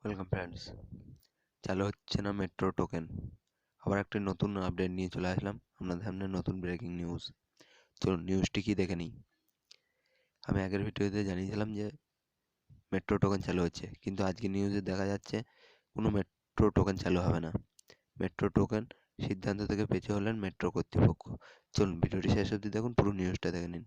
Welcome friends. চালু হচ্ছে না মেট্রো টোকেন। আবার একটি নতুন আপডেট নিয়ে চলে আসলাম আপনাদের সামনে, নতুন ব্রেকিং নিউজ। চলুন নিউজটি কি দেখে নিই। আমি আগের ভিডিওতে জানিয়েছিলাম যে মেট্রো টোকেন চালু হচ্ছে, কিন্তু আজকে নিউজে দেখা যাচ্ছে কোনো মেট্রো টোকেন চালু হবে না। মেট্রো টোকেন সিদ্ধান্ত থেকে পিছু হলেন মেট্রো কর্তৃপক্ষ। চলুন ভিডিওটি শেষ অবধি দেখুন, পুরো নিউজটা দেখে নিন।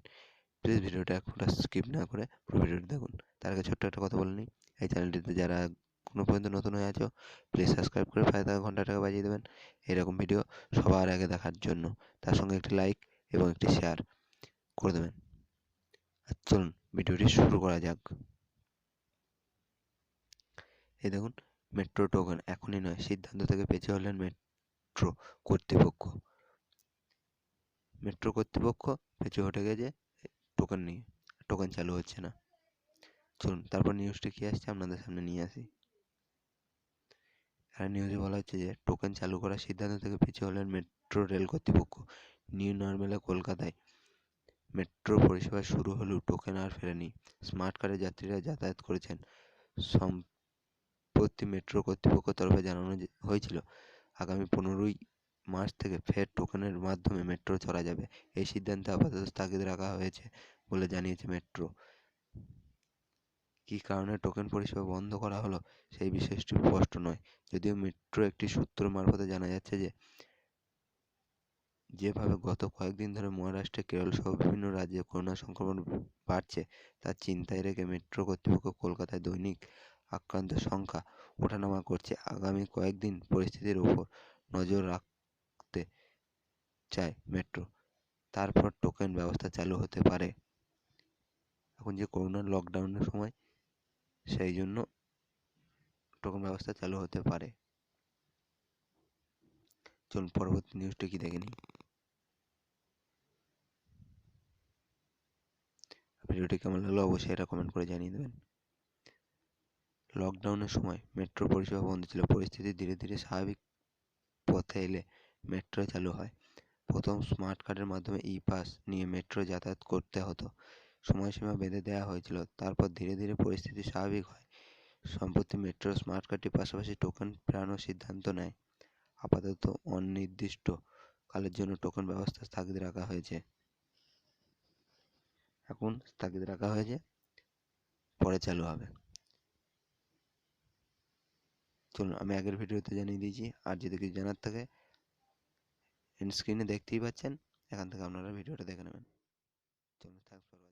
প্লিজ ভিডিওটা এক ফোঁটা স্কিপ না করে পুরো ভিডিওটি দেখুন। তার আগে ছোট্ট একটা কথা বলে নিই, এই চ্যানেলটিতে যারা কোনো পর্যন্ত নতুন হয়ে আছো প্লিজ সাবস্ক্রাইব করে পাশে থাকা ঘন্টাটাকে বাজিয়ে দেবেন এরকম ভিডিও সবার আগে দেখার জন্য। তার সঙ্গে একটি লাইক এবং একটি শেয়ার করে দেবেন। আর চলুন ভিডিওটি শুরু করা যাক। এই দেখুন, মেট্রো টোকেন এখনই নয়, সিদ্ধান্ত থেকে পিছু হলেন মেট্রো কর্তৃপক্ষ। মেট্রো কর্তৃপক্ষ পিছু হটে গেছে টোকেন নিয়ে, টোকেন চালু হচ্ছে না। চলুন তারপর নিউজটি কী আসছে আপনাদের সামনে নিয়ে আসি। আর নিউজে বলা হচ্ছে যে টোকেন চালু করার সিদ্ধান্ত থেকে পিছু হলেন মেট্রো রেল কর্তৃপক্ষ। নিউ নর্মালে কলকাতায় মেট্রো পরিষেবা শুরু হলেও টোকেন আর ফেরেনি। স্মার্ট কার্ডে যাত্রীরা যাতায়াত করেছেন। সম্প্রতি মেট্রো কর্তৃপক্ষের তরফে জানানো হয়েছিল আগামী 15ই মার্চ থেকে ফের টোকেনের মাধ্যমে মেট্রো চলা যাবে। এই সিদ্ধান্তে আপাতত স্থগিত রাখা হয়েছে বলে জানিয়েছে মেট্রো। কী কারণে টোকেন পরিষেবা বন্ধ করা হলো সেই বিষয়টি স্পষ্ট নয়, যদিও মেট্রো একটি সূত্র মারফতে জানা যাচ্ছে যে যেভাবে গত কয়েকদিন ধরে মহারাষ্ট্র, কেরল সহ বিভিন্ন রাজ্যে করোনা সংক্রমণ বাড়ছে তার চিন্তায় রেখে মেট্রো কর্তৃপক্ষ কলকাতায় দৈনিক আক্রান্তের সংখ্যা ওঠানামা করছে। আগামী কয়েকদিন পরিস্থিতির ওপর নজর রাখতে চায় মেট্রো, তারপর টোকেন ব্যবস্থা চালু হতে পারে। এখন যে করোনার লকডাউনের সময়, সেই জন্য টোকেন ব্যবস্থা চালু হতে পারে। চলুন পরবর্তী নিউজটা কি দেখে নিই। ভিডিওটি কেমন লাগলো অবশ্যই এটা কমেন্ট করে জানিয়ে দেবেন। লকডাউনের সময় মেট্রো পরিষেবা বন্ধ ছিল, পরিস্থিতি ধীরে ধীরে স্বাভাবিক পথে এলে মেট্রো চালু হয়। প্রথম স্মার্ট কার্ডের মাধ্যমে ই পাস নিয়ে মেট্রো যাতায়াত করতে হতো, সময়সীমা বেঁধে দেওয়া হয়েছিল। তারপর ধীরে ধীরে পরিস্থিতি স্বাভাবিক হয়। সম্প্রতি মেট্রো স্মার্ট কার্ডটির পাশাপাশি টোকেন ফেরানোর সিদ্ধান্ত নেয়। আপাতত অনির্দিষ্ট কালের জন্য টোকেন ব্যবস্থা স্থগিত রাখা হয়েছে। পরে চালু হবে। চলুন আমি আগের ভিডিওতে জানিয়ে দিয়েছি, আর যদি কিছু জানার থাকে এন্ড স্ক্রিনে দেখতেই পাচ্ছেন, এখান থেকে আপনারা ভিডিওটা দেখে নেবেন। চলুন, থ্যাঙ্কস ফর ওয়াচিং।